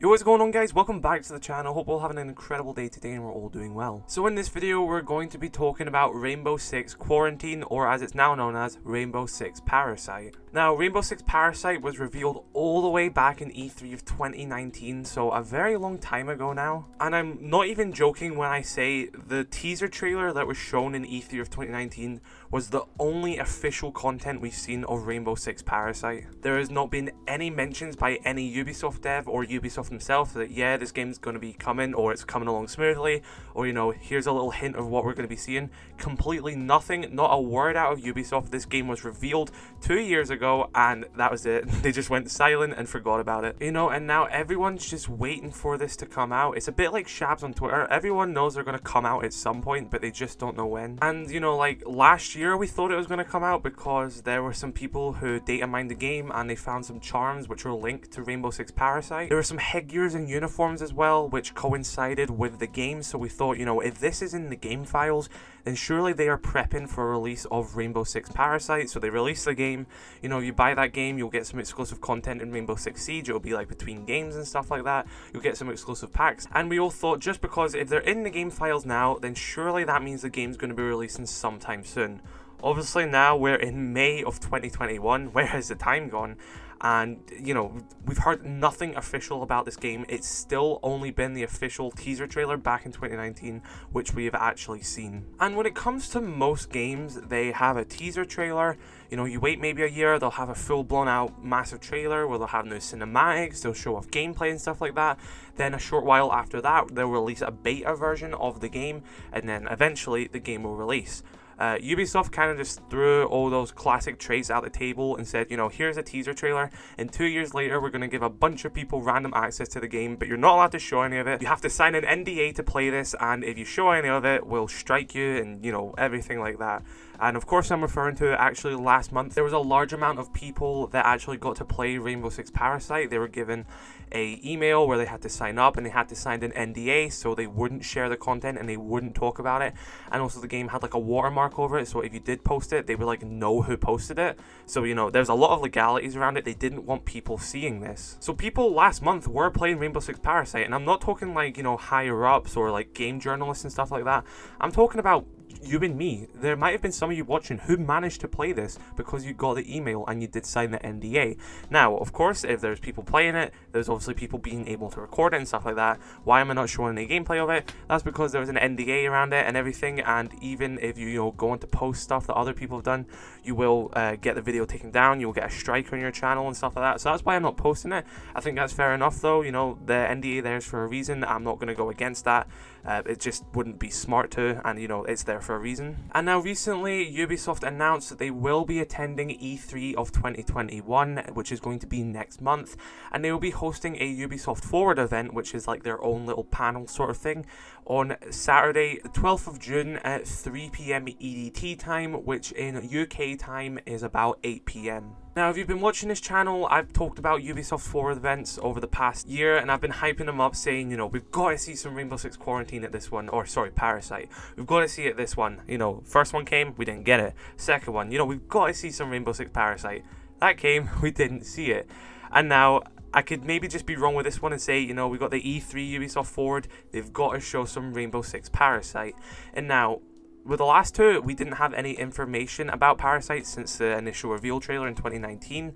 Yo, what's going on guys? Welcome back to the channel. Hope we're all having an incredible day today and we're all doing well. So in this video we're going to be talking about Rainbow Six Quarantine, or as it's now known as Rainbow Six Parasite. Now Rainbow Six Parasite was revealed all the way back in E3 of 2019, so a very long time ago now. And I'm not even joking when I say the teaser trailer that was shown in E3 of 2019 was the only official content we've seen of Rainbow Six Parasite. There has not been any mentions by any Ubisoft dev or Ubisoft himself that yeah, this game's going to be coming, or it's coming along smoothly, or you know, here's a little hint of what we're going to be seeing. Completely nothing, not a word out of Ubisoft. This game was revealed 2 years ago and that was it. They just went silent and forgot about it, you know, and now everyone's just waiting for this to come out. It's a bit like Shabs on Twitter. Everyone knows they're going to come out at some point, but they just don't know when. And you know, like last year we thought it was going to come out because there were some people who data mined the game and they found some charms which were linked to Rainbow Six Parasite. There were some headgears and uniforms as well which coincided with the game, so we thought, you know, if this is in the game files, then surely they are prepping for a release of Rainbow Six Parasite. So they release the game, you know, you buy that game, you'll get some exclusive content in Rainbow Six Siege. It'll be like between games and stuff like that. You'll get some exclusive packs, and we all thought just because if they're in the game files now, then surely that means the game's going to be releasing sometime soon. Obviously now we're in May of 2021, where has the time gone? And you know, we've heard nothing official about this game. It's still only been the official teaser trailer back in 2019, which we have actually seen. And when it comes to most games, they have a teaser trailer. You know, you wait maybe a year, they'll have a full blown out massive trailer where they'll have new cinematics, they'll show off gameplay and stuff like that. Then a short while after that, they'll release a beta version of the game, and then eventually the game will release. Ubisoft kind of just threw all those classic traits out the table and said, you know, here's a teaser trailer, and 2 years later we're going to give a bunch of people random access to the game, but you're not allowed to show any of it. You have to sign an NDA to play this, and if you show any of it, we'll strike you, and you know, everything like that. And of course I'm referring to actually last month there was a large amount of people that actually got to play Rainbow Six Parasite. They were given a email where they had to sign up and they had to sign an NDA so they wouldn't share the content and they wouldn't talk about it. And also the game had like a watermark over it, so if you did post it, they would like know who posted it. So you know, there's a lot of legalities around it. They didn't want people seeing this. So people last month were playing Rainbow Six Parasite, and I'm not talking like, you know, higher ups or like game journalists and stuff like that. I'm talking about you and me. There might have been some of you watching who managed to play this because you got the email and you did sign the NDA. Now, of course, if there's people playing it, there's obviously people being able to record it and stuff like that. Why am I not showing any gameplay of it? That's because there was an NDA around it and everything, and even if you know, go on to post stuff that other people have done, you will get the video taken down, you will get a strike on your channel and stuff like that. So that's why I'm not posting it. I think that's fair enough though, you know, the NDA there's for a reason. I'm not going to go against that. It just wouldn't be smart to, and you know, it's there for a reason. And now recently Ubisoft announced that they will be attending E3 of 2021, which is going to be next month, and they will be hosting a Ubisoft Forward event, which is like their own little panel sort of thing, on Saturday the 12th of June at 3 PM EDT time, which in UK time is about 8 PM. Now, if you've been watching this channel, I've talked about Ubisoft Forward events over the past year, and I've been hyping them up, saying, you know, we've got to see some Rainbow Six Quarantine at this one, or sorry, Parasite. We've got to see it at this one. You know, first one came, we didn't get it. Second one, you know, we've got to see some Rainbow Six Parasite. That came, we didn't see it. And now, I could maybe just be wrong with this one and say, you know, we got the E3 Ubisoft Forward, they've got to show some Rainbow Six Parasite. And now, with the last two, we didn't have any information about Parasite since the initial reveal trailer in 2019.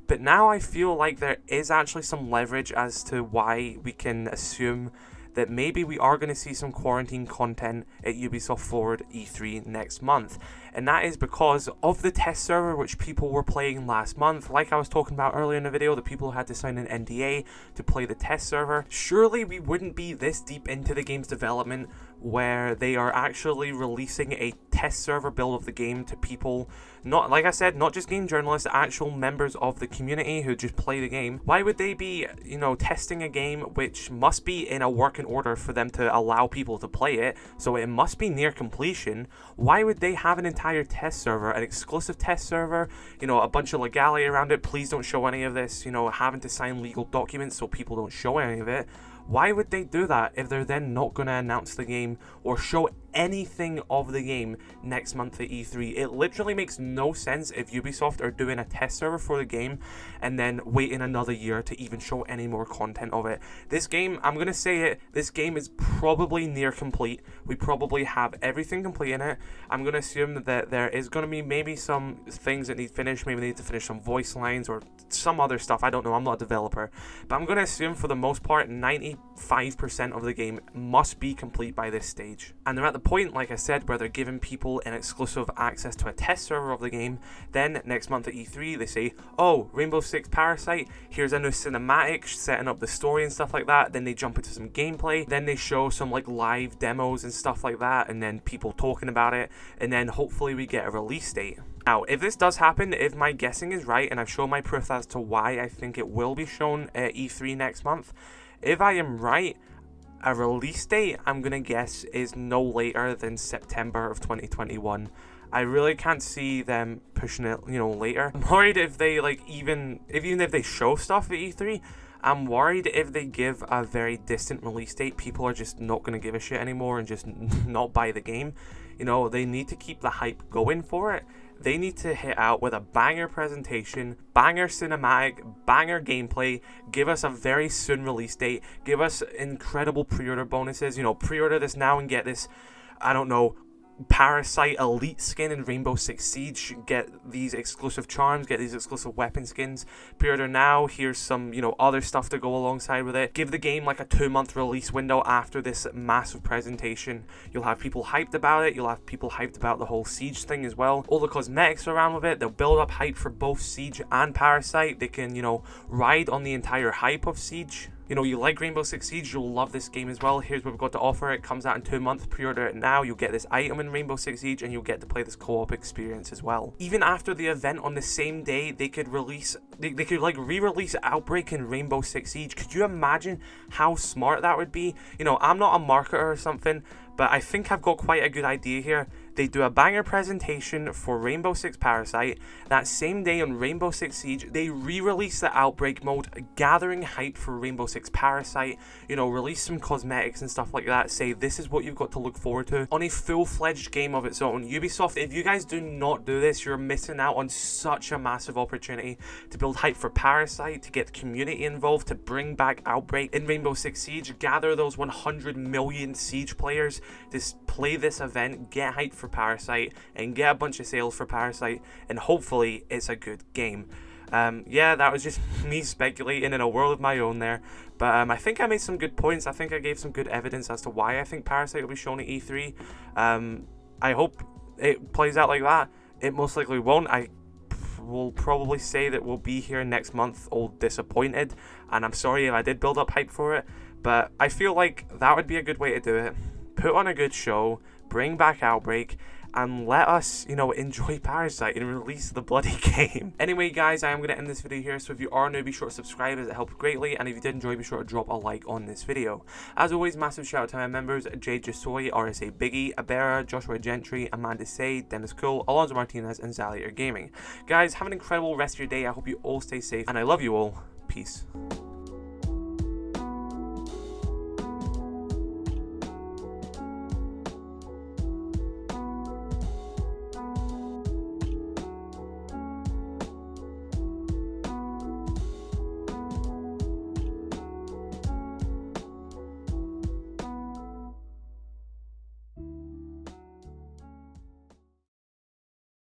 But now I feel like there is actually some leverage as to why we can assume that maybe we are going to see some quarantine content at Ubisoft Forward E3 next month. And that is because of the test server which people were playing last month. Like I was talking about earlier in the video, the people who had to sign an NDA to play the test server. Surely we wouldn't be this deep into the game's development where they are actually releasing a test server build of the game to people, not, like I said, not just game journalists, actual members of the community who just play the game. Why would they be, you know, testing a game which must be in a working order for them to allow people to play it, so it must be near completion? Why would they have an entire test server, an exclusive test server, you know, a bunch of legality around it, please don't show any of this, you know, having to sign legal documents so people don't show any of it? Why would they do that if they're then not going to announce the game or show anything of the game next month at E3. It literally makes no sense if Ubisoft are doing a test server for the game and then waiting another year to even show any more content of it. This game, I'm going to say it, this game is probably near complete. We probably have everything complete in it. I'm going to assume that there is going to be maybe some things that need finished. Maybe they need to finish some voice lines or some other stuff. I don't know. I'm not a developer. But I'm going to assume for the most part, 95% of the game must be complete by this stage. And they're at the point, like I said, where they're giving people an exclusive access to a test server of the game. Then next month at E3, they say, oh, Rainbow Six Parasite, here's a new cinematic setting up the story and stuff like that. Then they jump into some gameplay. Then they show some like live demos and stuff like that, and then people talking about it, and then hopefully we get a release date. Now, if this does happen, if my guessing is right, and I've shown my proof as to why I think it will be shown at E3 next month, if I am right, a release date, I'm going to guess, is no later than September of 2021. I really can't see them pushing it, later. I'm worried if they, even if they show stuff at E3, I'm worried if they give a very distant release date, people are just not going to give a shit anymore and just not buy the game. They need to keep the hype going for it. They need to hit out with a banger presentation, banger cinematic, banger gameplay, give us a very soon release date, give us incredible pre-order bonuses, pre-order this now and get this, I don't know, Parasite Elite skin in Rainbow Six Siege, get these exclusive charms, get these exclusive weapon skins, pre-order now, here's some, other stuff to go alongside with it. Give the game like a 2-month release window after this massive presentation. You'll have people hyped about it, you'll have people hyped about the whole Siege thing as well. All the cosmetics around with it, they'll build up hype for both Siege and Parasite. They can, ride on the entire hype of Siege. You like Rainbow Six Siege, you'll love this game as well. Here's what we've got to offer. It comes out in 2 months. Pre-order it now. You'll get this item in Rainbow Six Siege, and you'll get to play this co-op experience as well. Even after the event on the same day, they could release, they could re-release Outbreak in Rainbow Six Siege. Could you imagine how smart that would be? I'm not a marketer or something, but I think I've got quite a good idea here. They do a banger presentation for Rainbow Six Parasite. That same day on Rainbow Six Siege, they re-release the Outbreak mode, gathering hype for Rainbow Six Parasite. Release some cosmetics and stuff like that. Say, this is what you've got to look forward to on a full-fledged game of its own. Ubisoft, if you guys do not do this, you're missing out on such a massive opportunity to build hype for Parasite, to get the community involved, to bring back Outbreak in Rainbow Six Siege, gather those 100 million Siege players to play this event, get hype for Parasite, and get a bunch of sales for Parasite, and hopefully it's a good game. Yeah, that was just me speculating in a world of my own there, but I think I made some good points. I think I gave some good evidence as to why I think Parasite will be shown at E3. I hope it plays out like that. It most likely won't. I will probably say that we'll be here next month all disappointed, and I'm sorry if I did build up hype for it, but I feel like that would be a good way to do it. Put on a good show, bring back Outbreak, and let us, enjoy Parasite and release the bloody game. Anyway, guys, I am going to end this video here, so if you are new, be sure to subscribe as it helps greatly, and if you did enjoy, be sure to drop a like on this video. As always, massive shout out to my members, Jade Jusoy, RSA.Biggie, Abearah, Joshua Gentry, Aman Desai, Denis, Alonso Martinez, and Xalator Gaming. Guys, have an incredible rest of your day. I hope you all stay safe, and I love you all. Peace.